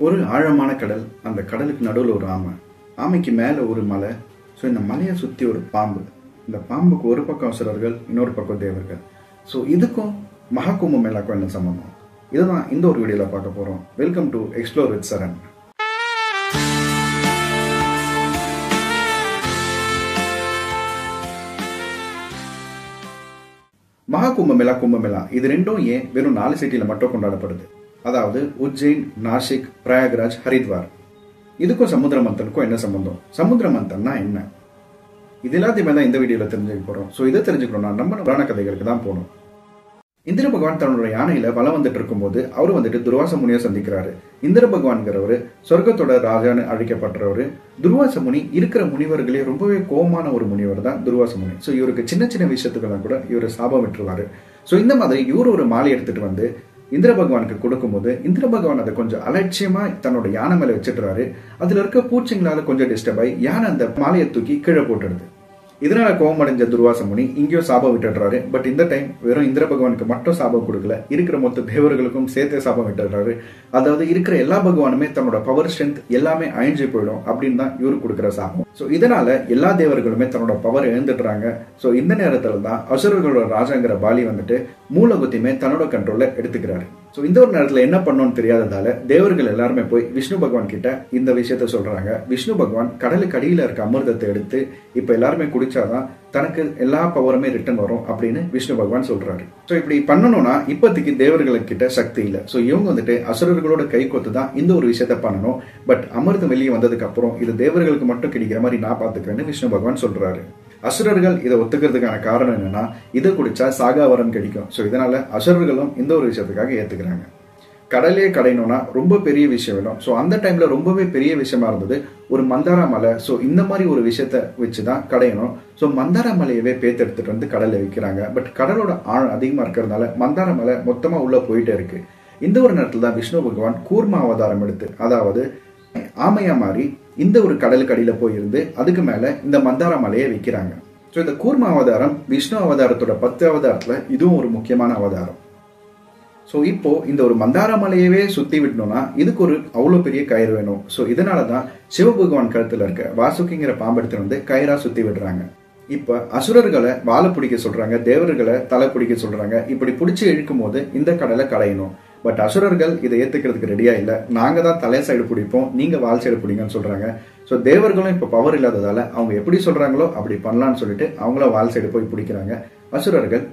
ஒரு ஆழமான கடல், அந்த கடலுக்கு நடுவில் ஒரு ஆமை, ஆமைக்கு மேலே ஒரு மலை. ஸோ இந்த மலையை சுற்றி ஒரு பாம்பு, இந்த பாம்புக்கு ஒரு பக்கம் அசுரர்கள், இன்னொரு பக்கம் தேவர்கள். ஸோ இதுக்கும் மகாகும்ப மேளாக்கும் என்ன சம்பந்தம்? இதுதான் இந்த ஒரு வீடியோவில் பார்க்க போகிறோம். வெல்கம் டு எக்ஸ்ப்ளோர் வித் சரண். மகாகும்பமேளா, கும்பமேளா இது ரெண்டும் ஏன் வெறும் 4 சிட்டியில் மட்டும் கொண்டாடப்படுது? அதாவது உஜ்ஜைன், நாசிக், பிரயாக்ராஜ், ஹரித்வார். இதுக்கும் சமுத்திர மந்தனுக்கும் என்ன சம்பந்தம்? சமுத்திர மந்தன்னா என்ன? இது எல்லாத்தையுமே தான் இந்த வீடியோல தெரிஞ்சுக்க போறோம். ஸோ இதை தெரிஞ்சுக்கணும்னா நம்ம புராண கதைகளுக்கு தான் போகணும். இந்திர பகவான் தன்னோட யானையில வலம் வந்துட்டு இருக்கும்போது அவரு வந்துட்டு துர்வாச முனியை சந்திக்கிறாரு. இந்திர பகவான்கிறவரு சொர்க்கத்தோட ராஜான்னு அழைக்கப்பட்டவரு. துர்வாச முனி இருக்கிற முனிவர்களே ரொம்பவே கோபமான ஒரு முனிவர் தான் துர்வாச முனி. ஸோ இவருக்கு சின்ன சின்ன விஷயத்துக்கெல்லாம் கூட இவர் சாபம் விட்டுருவாரு. ஸோ இந்த மாதிரி இவரு ஒரு மாலை எடுத்துட்டு வந்து இந்திர பகவானுக்கு கொடுக்கும்போது இந்திர பகவான் அதை கொஞ்சம் அலட்சியமா தன்னோட யானை மேல வச்சுட்டுறாரு. அதுல இருக்க பூச்சிங்களால கொஞ்சம் டிஸ்டர்ப் ஆகி யானை அந்த மாலையை தூக்கி கீழே போட்டுடுது. இதனால கோபம் அடைஞ்ச துர்வாச முனி இங்கேயும் சாபம் விட்டுடுறாரு. பட் இந்த டைம் வெறும் இந்திர பகவானுக்கு மட்டும் சாபம் கொடுக்கல, இருக்கிற மொத்த தேவர்களுக்கும் சேர்த்தே சாபம் விட்டுடுறாரு. அதாவது இருக்கிற எல்லா பகவானுமே தன்னோட பவர் ஸ்ட்ரென்த் எல்லாமே அழிஞ்சு போயிடும் அப்படின்னு தான் இவரு கொடுக்குற சாபம். ஸோ இதனால எல்லா தேவர்களுமே தன்னோட பவர் இழந்துடுறாங்க. ஸோ இந்த நேரத்துல தான் அசுரர்களோட ராஜாங்கிற பாலி வந்துட்டு மூலகுத்தியுமே தன்னோட கண்ட்ரோல்ல எடுத்துக்கிறாரு. ஸோ இந்த ஒரு நேரத்தில் என்ன பண்ணணும்னு தெரியாததால தேவர்கள் எல்லாருமே போய் விஷ்ணு பகவான் கிட்ட இந்த விஷயத்த சொல்றாங்க. விஷ்ணு பகவான் கடலுக்கு அடியில இருக்க அமிர்தத்தை எடுத்து இப்ப எல்லாருமே குடிச்சாதான் தனக்கு எல்லா பவருமே ரிட்டர்ன் வரும் அப்படின்னு விஷ்ணு பகவான் சொல்றாரு. ஸோ இப்படி பண்ணணும்னா இப்போதைக்கு தேவர்களுக்கு கிட்ட சக்தி இல்லை. ஸோ இவங்க வந்துட்டு அசுரர்களோட கை கொத்து தான் இந்த ஒரு விஷயத்த பண்ணணும். பட் அமிர்தம் வெளியே வந்ததுக்கு அப்புறம் இது தேவர்களுக்கு மட்டும் கிடைக்கிற மாதிரி நான் பாத்துக்கிறேன்னு விஷ்ணு பகவான் சொல்றாரு. அசுரர்கள் இதை ஒத்துக்கிறதுக்கான காரணம் என்னன்னா, இதை குடிச்சா சாகாவரம் கிடைக்கும். ஸோ இதனால அசுரர்களும் இந்த ஒரு விஷயத்துக்காக ஏத்துக்கிறாங்க. கடலே கடையணும்னா ரொம்ப பெரிய விஷயம் வேணும். ஸோ அந்த டைம்ல ரொம்பவே பெரிய விஷயமா இருந்தது ஒரு மந்தாரா மலை. ஸோ இந்த மாதிரி ஒரு விஷயத்த வச்சுதான் கடையணும். ஸோ மந்தாரா மலையவே பேத்தெடுத்துட்டு வந்து கடல்ல வைக்கிறாங்க. பட் கடலோட ஆழம் அதிகமா இருக்கிறதுனால மந்தாரா மலை மொத்தமா உள்ள போயிட்டே இருக்கு. இந்த ஒரு நேரத்துல தான் விஷ்ணு பகவான் கூர்ம அவதாரம் எடுத்து, அதாவது ஆமையா மாறி இந்த ஒரு கடலுக்கு அடியில போயிருந்து அதுக்கு மேல இந்த மந்தாரா மலையை வைக்கிறாங்க. ஸோ இந்த கூர்ம அவதாரம் விஷ்ணு அவதாரத்தோட 10 அவதாரத்துல இதுவும் ஒரு முக்கியமான அவதாரம். ஸோ இப்போ இந்த ஒரு மந்தார மலையவே சுத்தி விடணும்னா இதுக்கு ஒரு அவ்வளோ பெரிய கயிறு வேணும். ஸோ இதனாலதான் சிவபகவான் கழுத்துல இருக்க வாசுகிங்கிற பாம்பெடுத்து வந்து கயிறா சுத்தி விடுறாங்க. இப்ப அசுரர்களை வாழை பிடிக்க சொல்றாங்க, தேவர்களை தலை பிடிக்க சொல்றாங்க. இப்படி பிடிச்சி இழுக்கும் போது இந்த கடலை களையணும். பட் அசுரர்கள் இதை ஏத்துக்கிறதுக்கு ரெடியா இல்ல. நாங்க தான் தலை சைடு பிடிப்போம், நீங்க வால் சைடு பிடிங்கன்னு சொல்றாங்க. ஸோ தேவர்களும் இப்ப பவர் இல்லாததால அவங்க எப்படி சொல்றாங்களோ அப்படி பண்ணலாம்னு சொல்லிட்டு அவங்கள வால் சைடு போய் பிடிக்கிறாங்க. அசுரர்கள்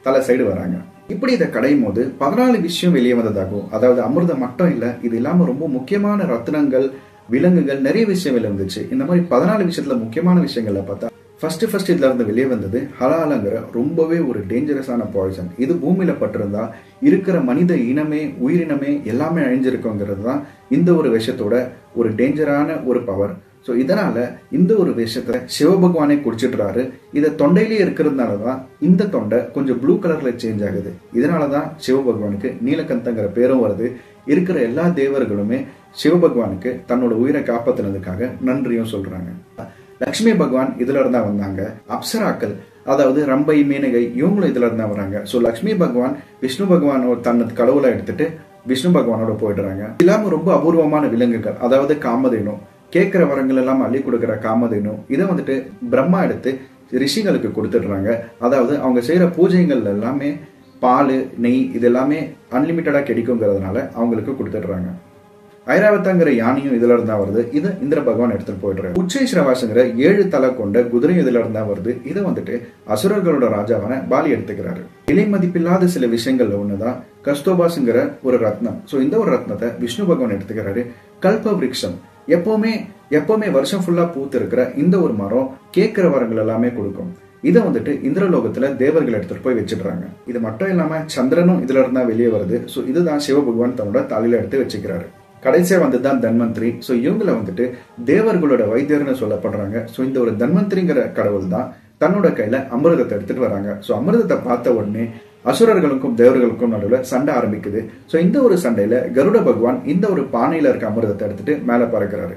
தலை சைடு வராங்க. இப்படி இதை கடையும் போது 14 விஷயம் வெளியே வந்ததாகும். அதாவது அமிர்தம் மட்டும் இல்ல, இது இல்லாம ரொம்ப முக்கியமான ரத்னங்கள், விலங்குகள், நிறைய விஷயம் இருந்துச்சு. இந்த மாதிரி 14 விஷயத்துல முக்கியமான விஷயங்கள்ல பார்த்தா ஃபர்ஸ்ட் இதுல இருந்து வெளியே வந்தது ஹலாலங்கிற ரொம்பவே ஒரு டேஞ்சரஸான பாய்சன். இது பூமியில பட்டிருந்தா இருக்கிற மனித இனமே, உயிரினமே எல்லாமே அழிஞ்சிருக்குங்கிறது தான் இந்த ஒரு விஷயத்தோட ஒரு டேஞ்சரான ஒரு பவர். ஸோ இதனால இந்த ஒரு விஷயத்த சிவபகவானே குடிச்சிடுறாரு. இதை தொண்டையிலேயே இருக்கிறதுனாலதான் இந்த தொண்டை கொஞ்சம் ப்ளூ கலர்ல சேஞ்ச் ஆகுது. இதனாலதான் சிவபகவானுக்கு நீலகந்தங்கிற பேரும் வருது. இருக்கிற எல்லா தேவர்களுமே சிவபகவானுக்கு தன்னோட உயிரை காப்பாத்தினதுக்காக நன்றியும் சொல்றாங்க. லக்ஷ்மி பகவான் இதுல இருந்தா வந்தாங்க. அப்சராக்கள், அதாவது ரம்பை, மேனகை, இவங்களும் இதுல இருந்தா வராங்க. ஸோ லக்ஷ்மி பகவான் விஷ்ணு பகவானோட தன்னை கடவுளை எடுத்துட்டு விஷ்ணு பகவானோட போயிடுறாங்க. இல்லாம ரொம்ப அபூர்வமான விலங்குகள், அதாவது காமதேனு, கேட்கிற வரங்கள் எல்லாம் அள்ளி கொடுக்கிற காமதேனு, இதை வந்துட்டு பிரம்மா எடுத்து ரிஷிகளுக்கு கொடுத்துடுறாங்க. அதாவது அவங்க செய்யற பூஜைகள் எல்லாமே பால், நெய் இது எல்லாமே அன்லிமிட்டடா கிடைக்குங்கிறதுனால அவங்களுக்கு கொடுத்துடுறாங்க. ஐராவத்தாங்கிற யானையும் இதுல இருந்தா வருது. இது இந்திர பகவான் எடுத்துட்டு போயிடுறாரு. உச்சைஸ்ரவாசங்கிற 7 தலை கொண்ட குதிரை இதுல இருந்தா வருது. இதை வந்துட்டு அசுரர்களோட ராஜாவான பாலி எடுத்துக்கிறாரு. விலை மதிப்பில்லாத சில விஷயங்கள்ல ஒண்ணுதான் கஸ்தோபாஸ்ங்கிற ஒரு ரத்னம். ஸோ இந்த ஒரு ரத்னத்தை விஷ்ணு பகவான் எடுத்துக்கிறாரு. கல்ப விருட்சம், எப்பவுமே வருஷம் ஃபுல்லா பூத்து இருக்கிற இந்த ஒரு மரம் கேட்கிற வரங்கள் எல்லாமே கொடுக்கும். இதை வந்துட்டு இந்திரலோகத்துல தேவர்கள் எடுத்துட்டு போய் வச்சிடுறாங்க. இது மட்டும் இல்லாம சந்திரனும் இதுல இருந்தா வெளியே வருது. ஸோ இதுதான் சிவபகவான் தன்னோட தலையில எடுத்து வச்சுக்கிறாரு. கடைசியா வந்துதான் தன்வந்திரி. ஸோ இவங்களை வந்துட்டு தேவர்களோட வைத்தியர்னு சொல்லப்படுறாங்க. ஸோ இந்த ஒரு தன்வந்திரிங்கிற கடவுள் தான் தன்னோட கையில அமிர்தத்தை எடுத்துட்டு வராங்க. ஸோ அமிர்தத்தை பார்த்த உடனே அசுரர்களுக்கும் தேவர்களுக்கும் நடுவில் சண்டை ஆரம்பிக்குது. ஸோ இந்த ஒரு சண்டையில கருட பகவான் இந்த ஒரு பானையில இருக்க அமிர்தத்தை எடுத்துட்டு மேல பறக்கிறாரு.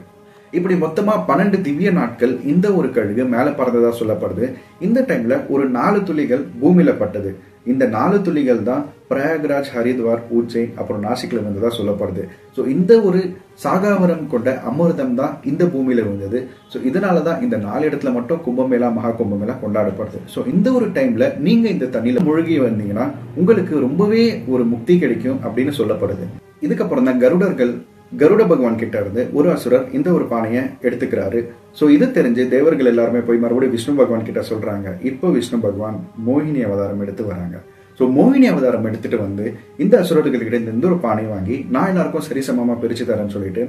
இப்படி மொத்தமா 12 திவ்ய நாட்கள் இந்த ஒரு கழுகு மேல பறந்ததா சொல்லப்படுது. இந்த டைம்ல ஒரு 4 துளிகள் பூமியில பட்டது. இந்த 4 துளிகள் தான் பிரயாக்ராஜ், ஹரித்வார், உஜ்ஜைன் அப்புறம் நாசிக்ல இருந்ததா சொல்லப்படுது. ஸோ இந்த ஒரு சாகாவரம் கொண்ட அமிர்தம் தான் இந்த பூமியில இருந்தது. ஸோ இதனாலதான் இந்த 4 இடத்துல மட்டும் கும்பமேளா, மகா கும்பமேளா கொண்டாடப்படுது. ஸோ இந்த ஒரு டைம்ல நீங்க இந்த தண்ணியில முழுகி வந்தீங்கன்னா உங்களுக்கு ரொம்பவே ஒரு முக்தி கிடைக்கும் அப்படின்னு சொல்லப்படுது. இதுக்கப்புறம் தான் கருட பகவான் கிட்ட இருந்து ஒரு அசுரர் இந்த ஒரு பானையை எடுத்துக்கிறாரு. சோ இது தெரிஞ்சு தேவர்கள் எல்லாருமே போய் மறுபடியும் விஷ்ணு பகவான் கிட்ட சொல்றாங்க. இப்போ விஷ்ணு பகவான் மோகினி அவதாரம் எடுத்து வராங்க. சோ மோகினி அவதாரம் எடுத்துட்டு வந்து இந்த அசுரர்கள் கிட்ட இந்த ஒரு பானை வாங்கி நான் எல்லாருக்கும் சரிசமமா பிரிச்சு தரேன்னு சொல்லிட்டு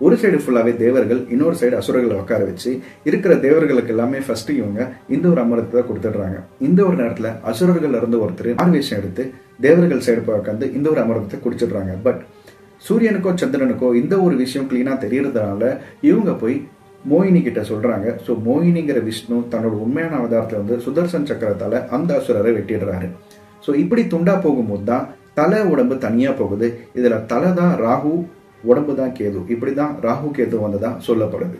ஒரு சைடு ஃபுல்லாவே தேவர்கள், இன்னொரு சைடு அசுரர்களை உட்கார வச்சு இருக்கிற தேவர்களுக்கு எல்லாமே ஃபர்ஸ்ட் இவங்க இந்த ஒரு அமிர்தத்தை கொடுத்துடுறாங்க. இந்த ஒரு நேரத்துல அசுரர்கள் இருந்து ஒருத்தர் ஆர்வேஷம் எடுத்து தேவர்கள் சைடு உட்காந்து இந்த ஒரு அமிர்தத்தை குடிச்சிடுறாங்க. பட் சூரியனுக்கோ சந்திரனுக்கோ இந்த ஒரு விஷயம் கிளீனா தெரியறதுனால இவங்க போய் மோகினி கிட்ட சொல்றாங்க. சோ மோகினிங்கிற விஷ்ணு தன்னோட உண்மையான அவதாரத்துல வந்து சுதர்சன் சக்கரத்தால அந்த அசுரரை வெட்டிடுறாரு. சோ இப்படி துண்டா போகும்போது தான் தலை உடம்பு தனியா போகுது. இதுல தலை தான் ராகு, உடம்பு தான் கேது. இப்படிதான் ராகு கேது வந்ததா சொல்லப்படுது.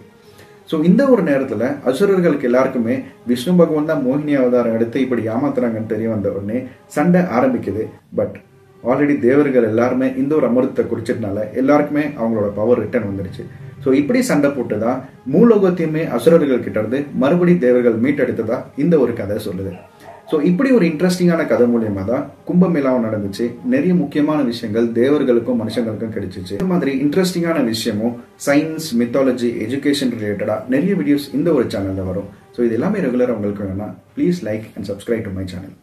சோ இந்த ஒரு நேரத்துல அசுரர்களுக்கு எல்லாருக்குமே விஷ்ணு பகவான் தான் மோகினி அவதாரம் எடுத்து இப்படி ஏமாத்துறாங்கன்னு தெரிய வந்த உடனே சண்டை ஆரம்பிக்குது. பட் ஆல்ரெடி தேவர்கள் எல்லாருமே இந்த ஒரு அமிர்தத்தை குடிச்சதுனால எல்லாருக்குமே அவங்களோட பவர் ரிட்டர்ன் வந்துருச்சு. ஸோ இப்படி சண்டை போட்டுதான் மூலோகத்தையுமே அசுரர்கள் கிட்ட இருந்து மறுபடி தேவர்கள் மீட்டெடுத்ததா இந்த ஒரு கதை சொல்லுது. ஸோ இப்படி ஒரு இன்ட்ரெஸ்டிங்கான கதை மூலியமா தான் கும்பமேளாவும் நடந்துச்சு. நிறைய முக்கியமான விஷயங்கள் தேவர்களுக்கும் மனுஷங்களுக்கும் கிடைச்சிச்சு. இந்த மாதிரி இன்ட்ரெஸ்டிங்கான விஷயமும் சயின்ஸ், மித்தாலஜி, எஜுகேஷன் ரிலேட்டடா நிறைய வீடியோஸ் இந்த ஒரு சேனல்ல வரும். ஸோ இது எல்லாமே ரெகுலரா உங்களுக்கு வேணும்னா please like and subscribe to my channel.